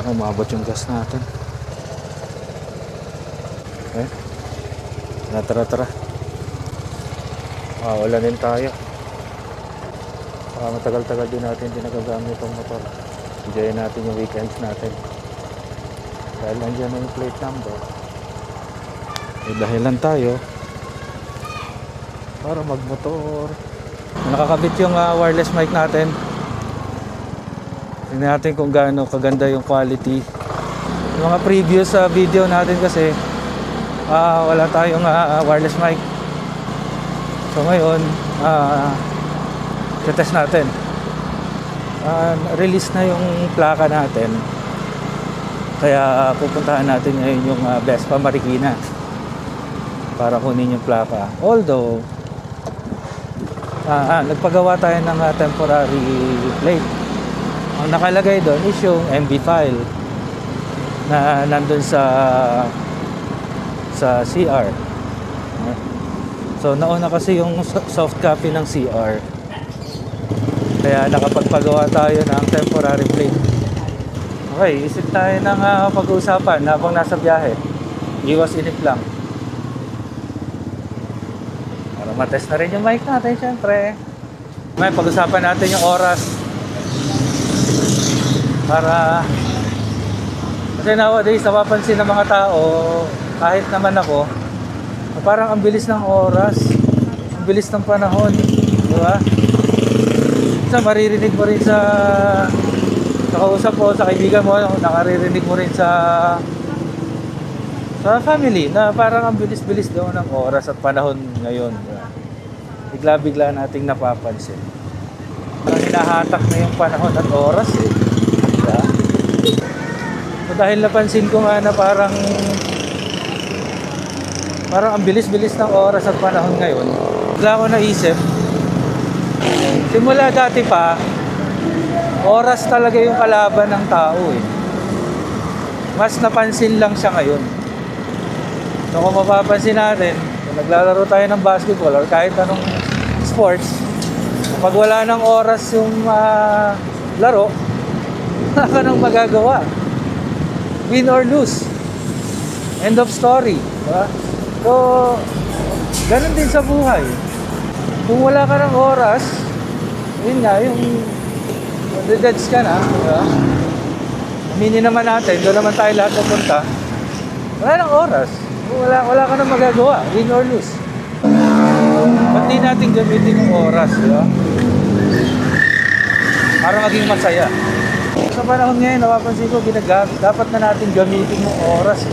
Sana umabot yung gas natin. Okay. Tara. Ulanin tayo. Matagal-tagal din natin nagagamit itong motor. Enjoyin natin yung weekends natin. Dahil nandiyan yung plate number. Dahilan tayo para magmotor. Nakakabit yung wireless mic natin. Tingnan natin kung gaano kaganda yung quality. Yung mga previous video natin kasi wala tayong wireless mic. So ngayon test natin. Release na yung plaka natin. Kaya pupuntahan natin ngayon yung Vespa Marikina para kunin yung plaka. Although nagpagawa tayo ng temporary plate. Ang nakalagay doon is yung MB file na nandun sa CR. So nauna kasi yung soft copy ng CR. Kaya nakapagpagawa tayo ng temporary plate. Okay, isip tayo ng pag-uusapan habang nasa biyahe. Iwas inip lang. Para matest na rin yung mic natin, syempre. May pag-usapan natin yung oras. Para kasi nowadays napapansin ng mga tao, kahit naman ako, parang ang bilis ng oras, ang bilis ng panahon, di ba? Sa maririnig mo rin sa kausap mo, sa kaibigan mo, nakaririnig mo rin sa family na parang ang bilis-bilis daw ng oras at panahon ngayon. Bigla-bigla nating napapansin. Parang hinahatak na yung panahon at oras eh. Diba? So, dahil napansin ko nga na parang ang bilis-bilis ng oras at panahon ngayon, bigla ko naisip, simula dati pa, oras talaga yung kalaban ng tao eh. Mas napansin lang siya ngayon. So kung mapapansin natin, kung naglalaro tayo ng basketball or kahit anong sports, pag wala ng oras yung laro, wala ka nang magagawa. Win or lose. End of story. Diba? So, ganun din sa buhay. Kung wala ka ng oras, yun nga, yung dedads ka na, diba? Aminin naman natin, doon naman tayo lahat pupunta. Wala ng oras. Wala ka nang magagawa, win or lose. Ba't di natin gamitin yung oras, diba? Para maging masaya. Sa panahon ngayon, napapansin ko, dapat na natin gamitin yung oras.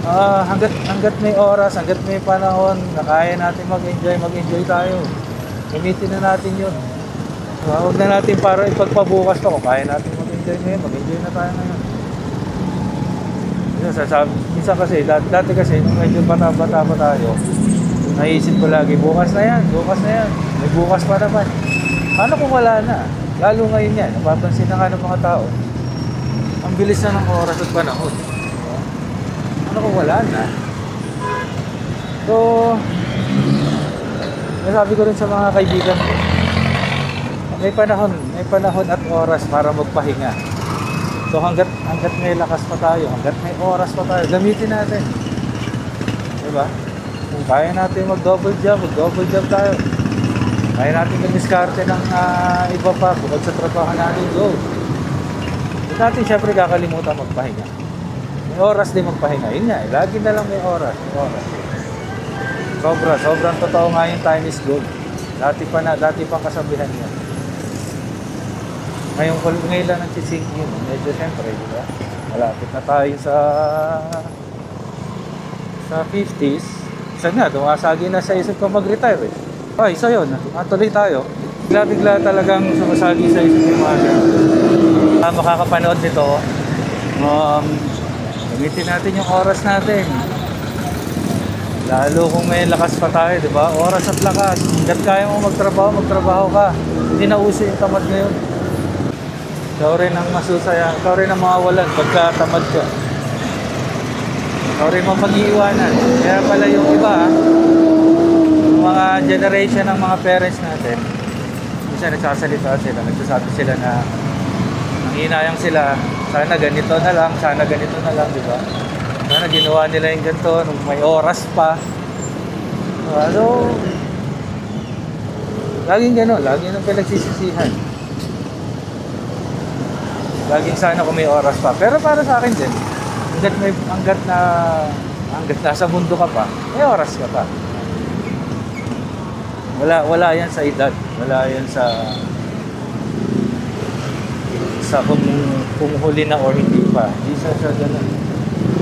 Hanggat may oras, hanggat may panahon, na kaya natin mag-enjoy tayo. Gamitin na natin yun. Huwag na natin para ipagpabukas to. Kung kaya natin mag-enjoy ngayon, mag-enjoy na tayo ngayon. Minsan kasi, dati kasi, nung medyo bata-bata pa tayo, naisip ko lagi, bukas na yan. May bukas pa naman. Paano kung wala na? Lalo ngayon yan, napapansin na nga ng mga tao. Ang bilis na ng oras at panahon. Ano kung wala na? So, nasabi ko rin sa mga kaibigan ko, may panahon at oras para magpahinga. So hanggat may lakas pa tayo, hanggat may oras pa tayo, gamitin natin. Diba? Kung kaya natin mag-double job tayo. Kaya natin mag-diskarte ng iba pa bukod sa trabaho natin, go. Hindi natin syempre kakalimutan magpahinga. May oras din magpahinga. Yun nga, lagi na lang may oras. Sobrang totoo nga yung time is gold. Dati pang kasabihan niya. Ngayon lang nagsising yun. Medyo siyempre, diba? Malapit na tayo sa 50s. Isa nga, tumasagi na sa isip ko mag-retire eh. Okay, so yun. Tuloy tayo. Bigla talagang sumasagi sa isip yung mga makakapanood nito. Gamitin natin yung oras natin. Lalo kung may lakas pa tayo, di ba? Oras at lakas. Hanggat kaya mo magtrabaho ka. Hindi na uso yung tamad ngayon. Ikaw rin ang masusaya. Ikaw rin ang mawawalan pagka tamad ka. Ikaw rin ang mag-iiwanan. Kaya pala yung iba, yung mga generation ng mga parents natin, minsan nagsasalita sila, nagsasabi sila na ang hinayang sila, sana ganito na lang, sana ganito na lang, di ba? Sana ginawa nila yung ganito, nung may oras pa. So, laging gano'n, laging nang pinagsisisihan. Laging sana kung may oras pa. Pero para sa akin din, hanggat nasa mundo ka pa, may oras ka pa. Wala yan sa edad. Wala yan sa kung huli na or hindi pa. Hindi siya ganun.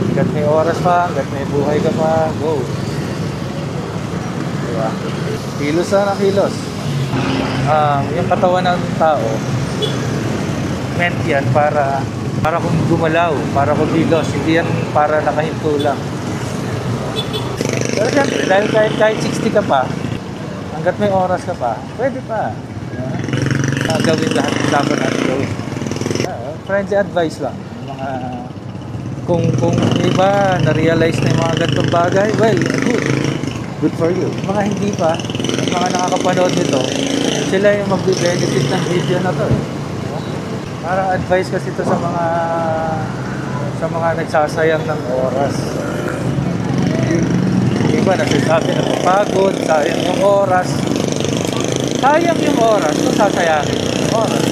Hanggat may oras pa, hanggat may buhay ka pa, go. Diba? Kilos na kilos. Yung katawan ng tao, meant yan para kung gumalaw, para kumilos. Hindi yan para nakahinto lang. Pero siyempre, dahil kahit 60 ka pa, hanggat may oras ka pa, pwede pa. Gawin lahat ng dapat natin gawin. Friendly advice lang. Kung iba na-realize na yung mga ganitong bagay, well, good for you. Mga hindi pa, mga nakakapanood nito, sila yung mag-benefit ng video na to. Parang advice kasi ito sa mga nagsasayang ng oras. Iba nasasabi na mapagod, sayang yung oras. Sayang yung oras, kung sasayangin yung oras.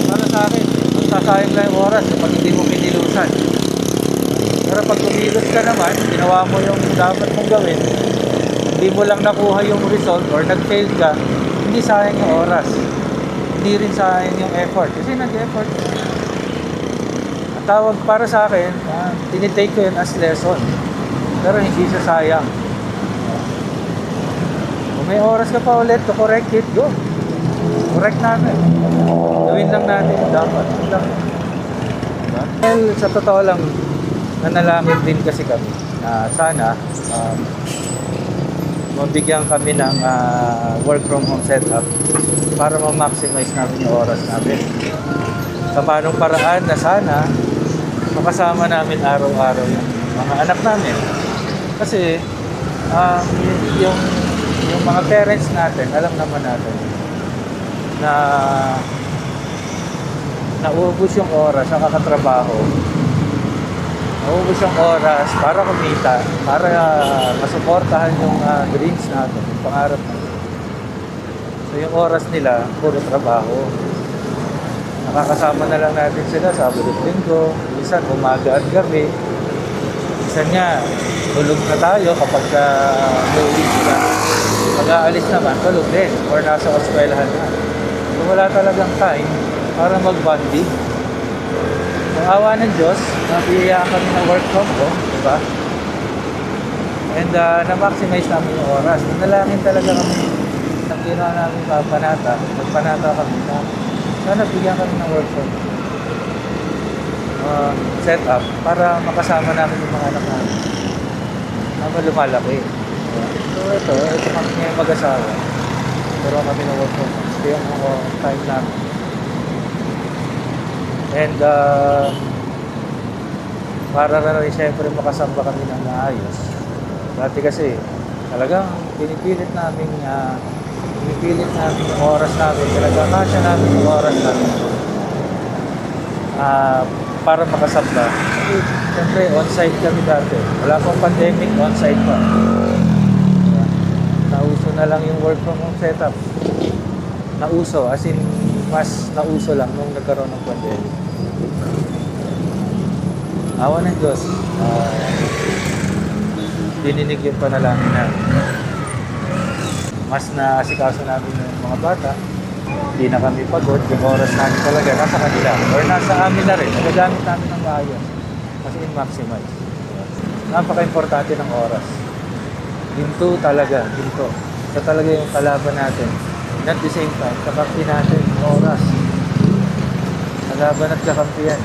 Para sa akin, kung sasayang na yung oras kapag hindi mo kinilusan. Pero pag kumilos ka naman, ginawa mo yung dapat mong gawin, hindi mo lang nakuha yung result or nag-fail ka, hindi sayang yung oras. Hindi rin sayang yung effort. Kasi nag-effort. Ang tawag para sa akin, tinitake ko yun as lesson. Pero hindi siya sayang. Kung may oras ka pa ulit to correct it, go. Correct natin. Gawin lang natin yung dapat. Diba? Well, sa totoo lang, nanalangin din kasi kami. Sana, mabigyan kami ng work from home setup para ma-maximize namin yung oras namin. Sa manong paraan na sana makasama namin araw-araw yung mga anak namin. Kasi yung mga parents natin, alam naman natin na nauubos yung oras sa kakatrabaho. Nauubos yung oras para kumita, para masuportahan yung dreams natin, yung pangarap natin. So yung oras nila, puro trabaho. Nakakasama na lang natin sila Sabado at Linggo, minsan umaga at gabi. Minsan nga, tulog na tayo kapag uuwi sila. Pag-aalis naman, tulog din or nasa eskwelahan na. So wala talagang time para mag-bonding. Kung awa ng Diyos, nabiyayaan kami ng work from home, di ba? And na-maximize namin yung oras. Nanalangin talaga kami. Ang ginawa namin magpanata kami na sana bigyan kami ng work from set up para makasama namin yung mga anak namin habang lumalaki. So ito kami ngayon mag-asawa. Pero kami ng work from home. Ito yung time namin. And para na rin siyempre makasamba kami ng maayos. Dati kasi talagang pinipilit namin yung oras namin, talaga kasya namin yung oras namin para makasamba. Kasi siyempre on-site kami dati. Wala pang pandemic, on-site pa. Nauso na lang yung work from home setup. Nauso, as in mas nauso lang nung nagkaroon ng pandemic. Awa ng Diyos, dininig yung panalangin namin. Mas naasikaso namin yung mga bata, hindi na kami pagod, yung oras namin talaga nasa kanila or nasa amin na rin, nagagamit namin ng maayos kasi in-maximize. Napaka-importante ng oras. Ginto talaga, ginto. Ito talaga yung kalaban natin. And at the same time, kakampi natin yung oras. Kalaban at kakampiyan.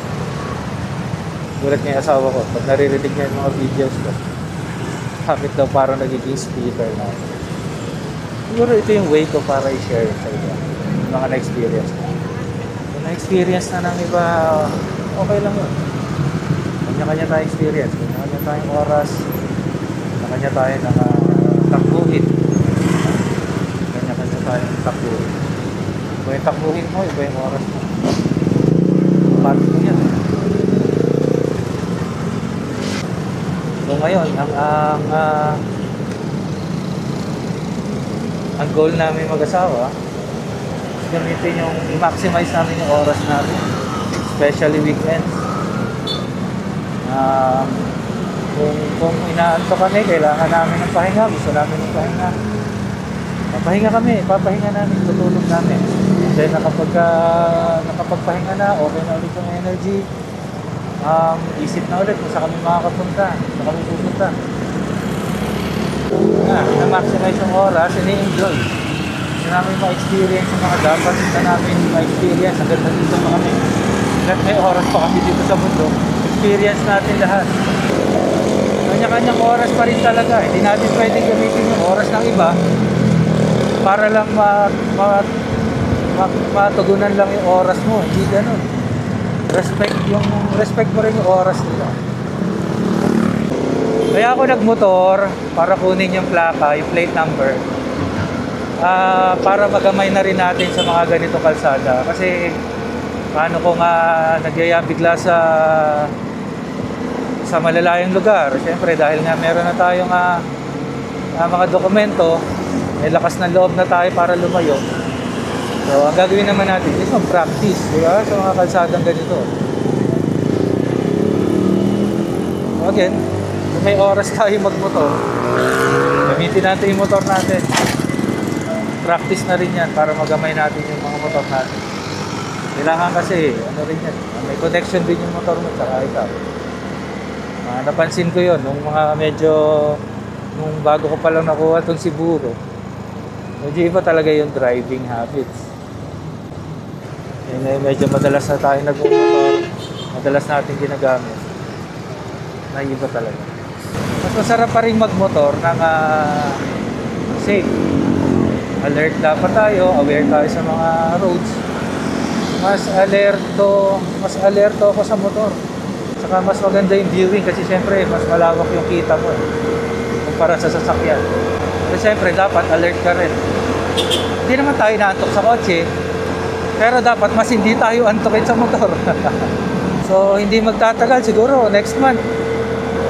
Gulat niya yung asawa ko, pag naririnig niya yung mga videos ko, bakit daw parang nagiging speaker na. Siguro ito yung way ko para i-share sa iba. Yung mga na-experience ko. Kung na-experience na ng iba, okay lang yun. Kanya-kanya tayong experience, kanya-kanya tayong oras, kanya-kanya tayo takbuhin. Kanya-kanya tayong takbuhin. Iba yung takbuhin mo, iba yung oras mo. parking yan. So ngayon, ang goal namin mag-asawa, gamitin yung i-maximize namin yung oras namin, especially weekends. Kung inaanto kami, kailangan namin ng pahinga, gusto namin ng pahinga. Papahinga namin, tutulog namin. Then nakapagpahinga na, okay na ulit yung energy. Isip na ulit kung saan kami makakapunta, saan kami pupunta. Na-maximize yung oras, ini-enjoy. Hindi namin ma-experience yung mga dapat na namin ma-experience. Hanggang nandito pa kami. Hanggang may oras pa kami dito sa mundo, experience natin lahat. Kanya-kanyang oras pa rin talaga. Hindi natin pwedeng gamitin yung oras ng iba para lang matugunan lang yung oras mo. Hindi ganun. Respect mo rin yung oras nila. Kaya ako nagmotor para kunin yung plaka, yung plate number. Para magamay na rin natin sa mga ganito kalsada. Kasi paano kung nagyaya bigla sa malalayang lugar. Siyempre dahil nga meron na tayong mga dokumento, may lakas ng loob na tayo para lumayo. So ang gagawin naman natin is mag-practice, di ba? Sa mga kalsadang ganito. Again, kung may oras tayo magmotor, gamitin natin yung motor natin. Practice na rin yan para magamay natin yung mga motor natin. Kailangan kasi, ano rin yan, may connection din yung motor mo tsaka ikaw. Napansin ko yun, nung bago ko palang nakuha itong Siburo, medyo iba talaga yung driving habits. Medyo madalas na tayo nag-motor, madalas natin ginagamit. Naiba talaga. Mas masarap pa rin magmotor ng safe. Alert dapat tayo, aware tayo sa mga roads. Mas alerto ako sa motor. Saka mas maganda yung viewing kasi syempre mas malawak yung kita mo kumpara sa sasakyan. Pero syempre dapat alert ka rin. Hindi naman tayo naantok sa kotse, pero dapat mas hindi tayo antokin sa motor. So hindi magtatagal, siguro next month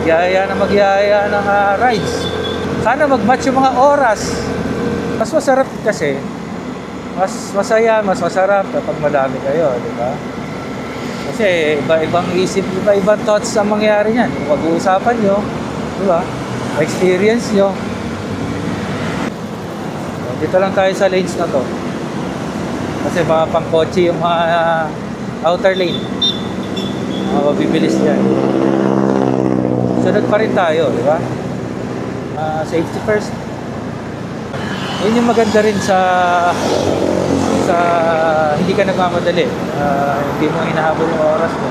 magyaya ng rides. Sana mag-match yung mga oras. Mas masarap kasi, mas masaya, mas masarap kapag madami kayo, di ba? Kasi iba-ibang isip, iba-ibang thoughts ang mangyayari niyan. Kung pag-uusapan nyo, di ba? Experience nyo. So, dito lang tayo sa lanes na to. Kasi mga pang-kotse yung mga outer lane. Mga mabibilis dyan. Sunod pa rin tayo, di ba? Safety first. Yun yung maganda rin sa hindi ka nagmamadali. Hindi mo hinahabol yung oras mo.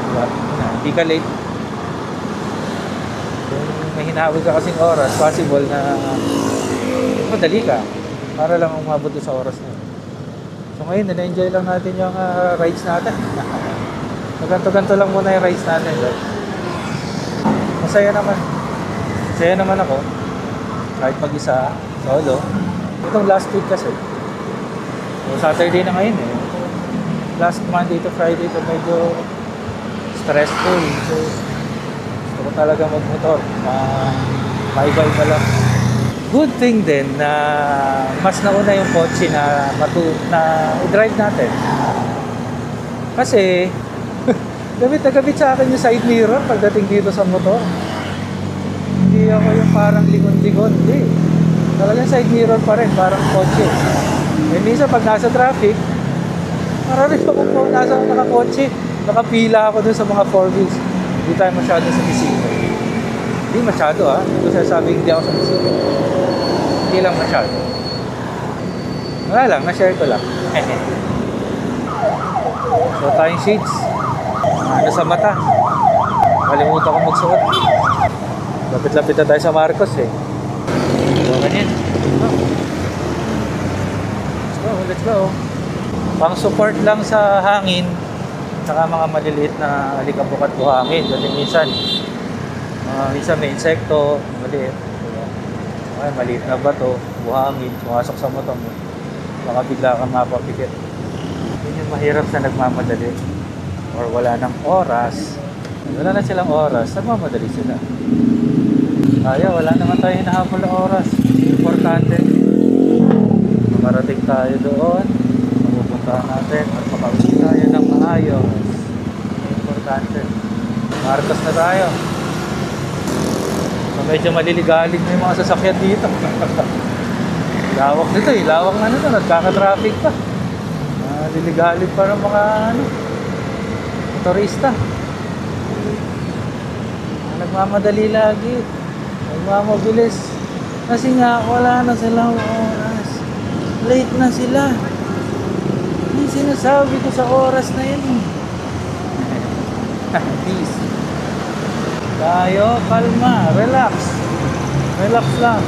Diba? Hindi ka late. Kung may hinahabol ka kasing oras, possible na madali ka para lang umabot sa oras na yun. So ngayon, na-enjoy lang natin yung rides natin. Ganto-ganto lang muna yung rides natin. Right? Masaya naman ako kahit mag-isa, solo. Itong last week kasi Saturday na ngayon last Monday to Friday to medyo stressful. So gusto ko talaga magmotor, maiba-iba lang. Good thing din na mas nauna yung kotse na i-drive natin kasi gamit sa akin yung side mirror pagdating dito sa motor. Hindi ako yung parang lingon-lingon. Hindi. Talagang side mirror pa rin, parang kotse. Eh minsan pag nasa traffic, marami ako kung nakakotse. Nakapila ako dun sa mga four wheels. Hindi tayo masyado sa bisita. Hindi masyado Hindi ko sasabing hindi ako sa bisita. Hindi lang masyado. Wala lang, na-share ko lang. So tayong shades. Sa mata. Kalimutan ko magsuot. Lapit-lapit na tayo sa Marcos So, ganyan. Let's go. Pang support lang sa hangin saka mga maliliit na alikabok at buhangin. Kasi minsan may insekto, maliit. Ay, maliit na bato, buhangin, sumasok sa mata mo. Baka bigla kang mapapikit. Yun yung mahirap sa nagmamadali. or wala ng oras, wala na silang oras, nagmamadali sila. Kaya wala naman tayo hinahabol na oras. Importante, makarating tayo doon, mapupuntahan natin at makauwi tayo ng maayos. Importante. Marcos na tayo. So medyo maliligalig na yung mga sasakyan dito. Lawak nito eh. Lawak na nito. Nagkaka-traffic pa. Maliligalig pa ng mga motorista. Nagmamadali lagi. Nagmamabilis. Kasi nga wala na silang oras. Late na sila. Yung sinasabi ko sa oras na yun. Peace. Tayo, kalma, relax. Relax lang.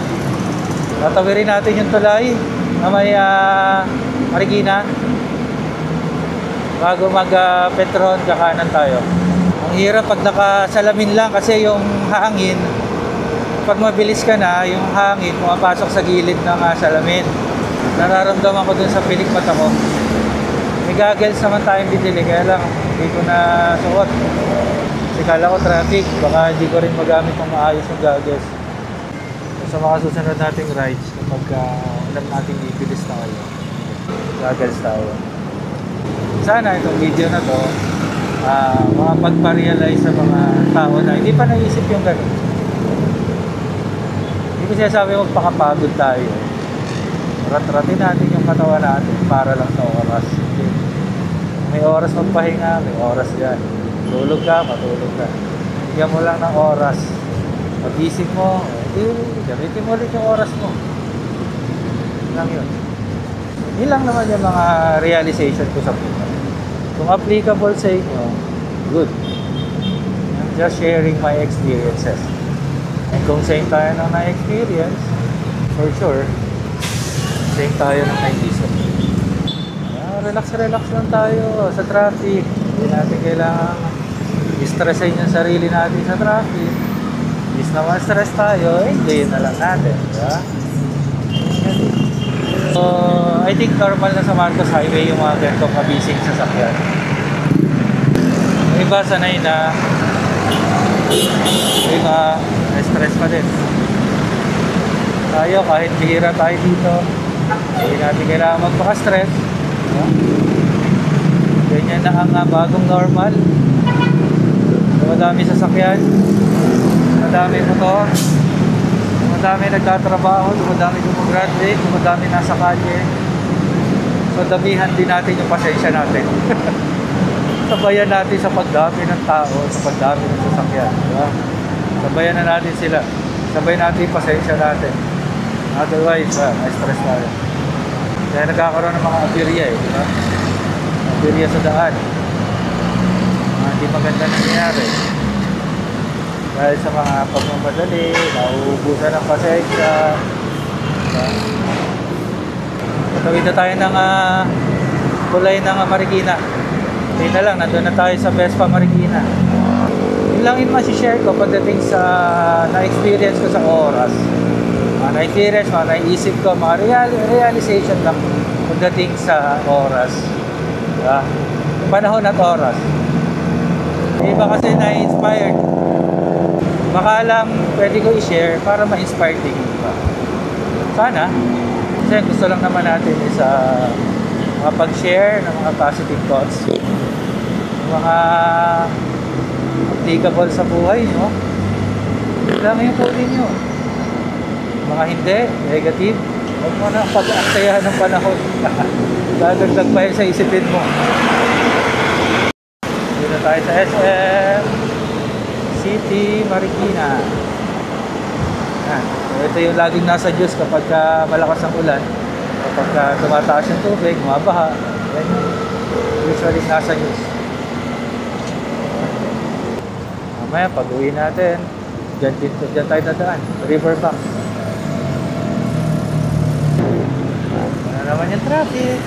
Tatawirin natin yung tulay na may Marikina. Bago mag-Petron, kakanan tayo. Ang hirap pag nakasalamin lang kasi yung hangin, pag mabilis ka na, yung hangin pumapasok sa gilid ng salamin. Nararamdaman ko dun sa pilik mata ko. May goggles naman tayong binili, kaya lang hindi ko na suot. Kasi kala ko traffic, baka hindi ko rin magamit ng maayos ng goggles. Sa mga susunod nating rides, kapag alam natin bibilis tayo, goggles tayo. Sana itong video na to, makapagpa-realize sa mga tao na hindi pa naisip yung ganun. Hindi ko sinasabi magpakapagod tayo. Rat-ratin natin yung katawan natin para lang sa oras. May oras magpahinga, may oras yan. Tulog ka, matulog ka. Bigyan mo lang ng oras. Pag-isip mo, gamitin mo ulit yung oras mo. Yun lang yun. Yun lang naman yung mga realization ko sa buhay. Kung applicable sa inyo, good. I'm just sharing my experiences. And kung same tayo ng na-experience, for sure, same tayo ng na-listen. Relax lang tayo sa traffic. Hindi natin kailangan i-stressin yung sarili natin sa traffic. Is naman stress tayo, enjoy na lang natin. Diba? So, I think normal na sa Marcos Highway yung mga ganitong kabising sasakyan. Yung iba sanay na yung stress pa din. Tayo, kahit bihira tayo dito, hindi natin kailangan magpaka-stress. Ganyan na ang bagong normal. Madami sasakyan, madami motor, madami nagtatrabaho, madami gumugraduate, madami nasa kalye. So damihan din natin yung pasensya natin. Sabayan natin sa pagdami ng tao, sa pagdami ng sasakyan, diba? Sabayan na natin sila. Sabayan natin yung pasensya natin. Otherwise, stress tayo. Kaya nagkakaroon ng mga aberya diba? Aberya sa daan. Hindi maganda nangyayari. Dahil sa mga pagmamadali, nauubusan ng pasensya. Diba? Patawid na tayo ng kulay ng Marikina. Hindi na lang, nandun na tayo sa Vespa Marikina. Yun lang yung masishare ko pagdating sa na-experience ko sa oras. Na-experience, naisip ko, mga realization lang pagdating sa oras. Diba? Panahon at oras. Iba kasi na-inspired. Baka lang pwede ko i-share para ma-inspire din iba. Sana. Kasi gusto lang naman natin is makapag-share ng mga positive thoughts. Mga applicable sa buhay nyo. Yun lang yung kunin nyo. Mga hindi, negative, huwag mo na pag-aksayahan ng panahon. Dadagdag pa yun sa isipin mo. Dito tayo sa SM City, Marikina. Ito yung laging nasa Diyos kapag malakas ang ulan. Kapag tumataas yung tubig, mabaha. Yan yung usually nasa Diyos. Mamaya, pag-uwi natin, dyan tayo dadaan. Riverbank. Naman yung traffic.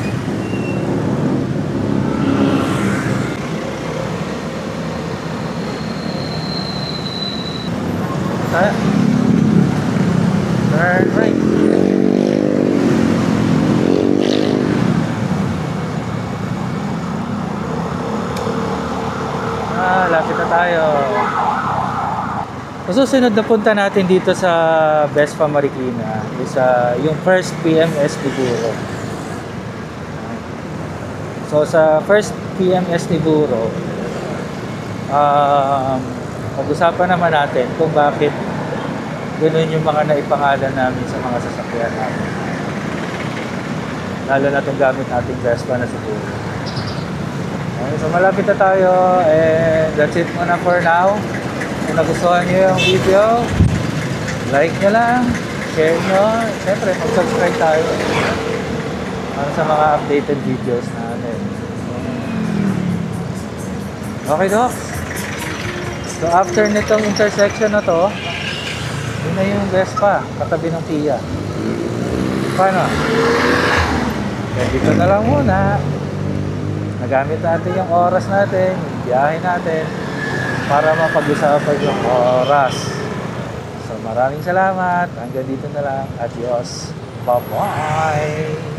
Tayo. Turn right. tayo. Sa susunod na punta natin dito sa Vespa Marikina is yung first PMS ni Buro. So sa first PMS ni Buro, pag-usapan naman natin kung bakit ganoon yung mga naipangalan namin sa mga sasakyan namin. Lalo na itong gamit nating Vespa na si Buro. Okay, so malapit na tayo and that's it muna for now. Kung nagustuhan nyo yung video, like nyo lang, share nyo, siyempre mag-subscribe tayo para sa mga updated videos natin. Okay, Doc. So after nitong intersection na to, yun na yung Vespa, katabi ng Kia. Paano? Kaya dito na lang muna. Nagamit natin yung oras natin, yung biyahe natin, para mapag-usapan yung oras. So maraming salamat. Hanggang dito na lang. Adios. Bye-bye.